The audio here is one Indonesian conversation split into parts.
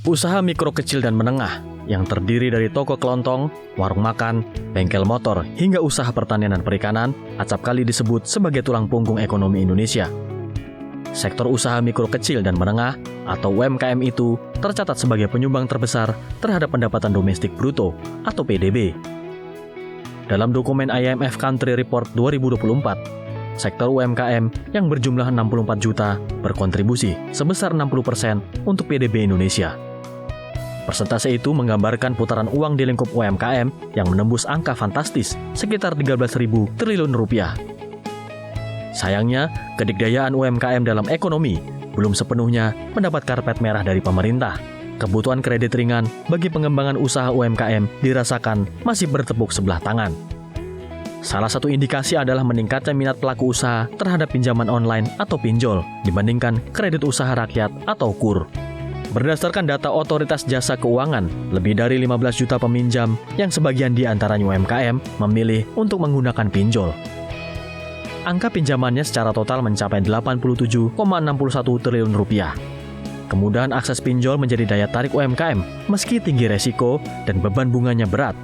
Usaha mikro kecil dan menengah yang terdiri dari toko kelontong, warung makan, bengkel motor, hingga usaha pertanian dan perikanan acap kali disebut sebagai tulang punggung ekonomi Indonesia. Sektor usaha mikro kecil dan menengah atau UMKM itu tercatat sebagai penyumbang terbesar terhadap pendapatan domestik bruto atau PDB. Dalam dokumen IMF Country Report 2024, sektor UMKM yang berjumlah 64 juta berkontribusi sebesar 60% untuk PDB Indonesia. Persentase itu menggambarkan putaran uang di lingkup UMKM yang menembus angka fantastis sekitar 13.000 triliun rupiah. Sayangnya, kedikdayaan UMKM dalam ekonomi belum sepenuhnya mendapat karpet merah dari pemerintah. Kebutuhan kredit ringan bagi pengembangan usaha UMKM dirasakan masih bertepuk sebelah tangan. Salah satu indikasi adalah meningkatnya minat pelaku usaha terhadap pinjaman online atau pinjol dibandingkan kredit usaha rakyat atau KUR. Berdasarkan data Otoritas Jasa Keuangan, lebih dari 15 juta peminjam yang sebagian di antaranya UMKM memilih untuk menggunakan pinjol. Angka pinjamannya secara total mencapai 87,61 triliun rupiah. Kemudahan akses pinjol menjadi daya tarik UMKM meski tinggi resiko dan beban bunganya berat.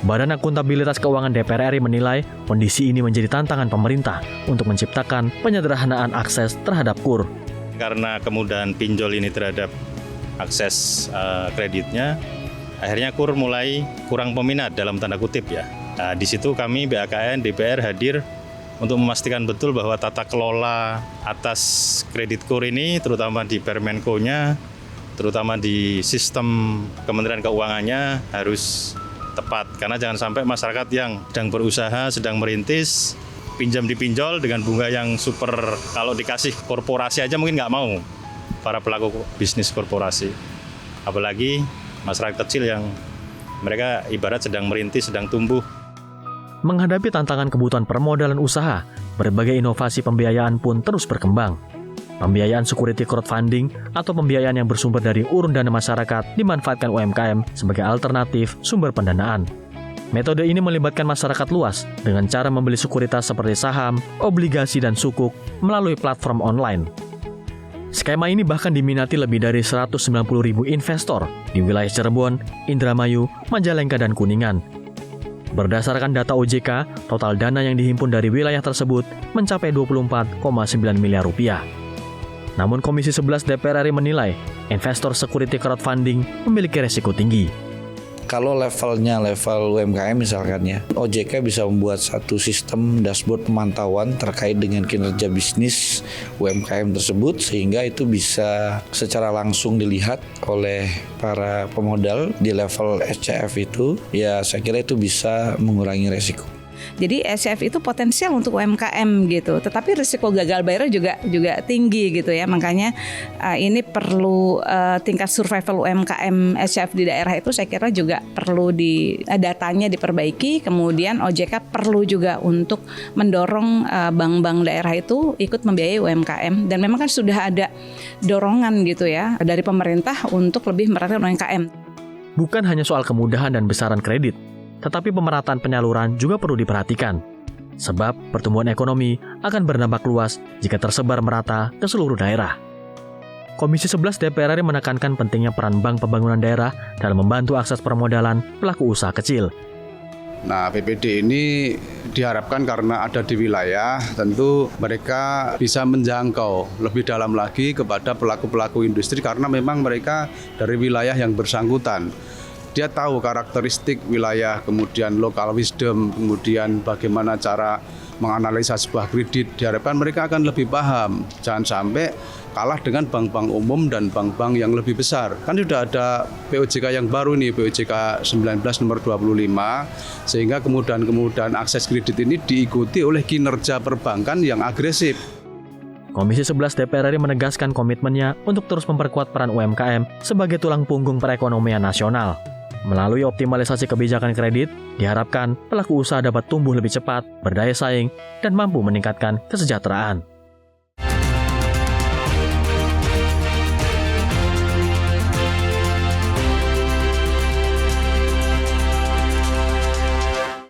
Badan Akuntabilitas Keuangan DPR RI menilai kondisi ini menjadi tantangan pemerintah untuk menciptakan penyederhanaan akses terhadap KUR. Karena kemudahan pinjol ini terhadap akses kreditnya, akhirnya KUR mulai kurang peminat dalam tanda kutip ya. Nah, di situ kami BAKN DPR hadir untuk memastikan betul bahwa tata kelola atas kredit KUR ini, terutama di Permenko-nya, terutama di sistem Kementerian Keuangannya harus tepat. Karena jangan sampai masyarakat yang sedang berusaha, sedang merintis, pinjam dipinjol dengan bunga yang super, kalau dikasih korporasi aja mungkin nggak mau, para pelaku bisnis korporasi. Apalagi masyarakat kecil yang mereka ibarat sedang merintis, sedang tumbuh. Menghadapi tantangan kebutuhan permodalan usaha, berbagai inovasi pembiayaan pun terus berkembang. Pembiayaan security crowdfunding atau pembiayaan yang bersumber dari urun dana masyarakat dimanfaatkan UMKM sebagai alternatif sumber pendanaan. Metode ini melibatkan masyarakat luas dengan cara membeli sekuritas seperti saham, obligasi, dan sukuk melalui platform online. Skema ini bahkan diminati lebih dari 190.000 investor di wilayah Cirebon, Indramayu, Majalengka, dan Kuningan. Berdasarkan data OJK, total dana yang dihimpun dari wilayah tersebut mencapai 24,9 miliar rupiah. Namun Komisi 11 DPR RI menilai investor security crowdfunding memiliki resiko tinggi. Kalau levelnya level UMKM misalkan ya, OJK bisa membuat satu sistem dashboard pemantauan terkait dengan kinerja bisnis UMKM tersebut, sehingga itu bisa secara langsung dilihat oleh para pemodal di level SCF itu. Ya saya kira itu bisa mengurangi resiko. Jadi SCF itu potensial untuk UMKM gitu, tetapi risiko gagal bayar juga tinggi gitu ya. Makanya ini perlu tingkat survival UMKM SCF di daerah itu saya kira juga perlu datanya diperbaiki. Kemudian OJK perlu juga untuk mendorong bank-bank daerah itu ikut membiayai UMKM, dan memang kan sudah ada dorongan gitu ya dari pemerintah untuk lebih meratakan UMKM. Bukan hanya soal kemudahan dan besaran kredit, tetapi pemerataan penyaluran juga perlu diperhatikan. Sebab pertumbuhan ekonomi akan berdampak luas jika tersebar merata ke seluruh daerah. Komisi 11 DPR RI menekankan pentingnya peran Bank Pembangunan Daerah dalam membantu akses permodalan pelaku usaha kecil. Nah, BPD ini diharapkan karena ada di wilayah, tentu mereka bisa menjangkau lebih dalam lagi kepada pelaku-pelaku industri karena memang mereka dari wilayah yang bersangkutan. Dia tahu karakteristik wilayah, kemudian local wisdom, kemudian bagaimana cara menganalisa sebuah kredit. Diharapkan mereka akan lebih paham. Jangan sampai kalah dengan bank-bank umum dan bank-bank yang lebih besar. Kan sudah ada POJK yang baru nih, POJK 19 nomor 25, sehingga kemudahan akses kredit ini diikuti oleh kinerja perbankan yang agresif. Komisi 11 DPR RI menegaskan komitmennya untuk terus memperkuat peran UMKM sebagai tulang punggung perekonomian nasional. Melalui optimalisasi kebijakan kredit, diharapkan pelaku usaha dapat tumbuh lebih cepat, berdaya saing, dan mampu meningkatkan kesejahteraan.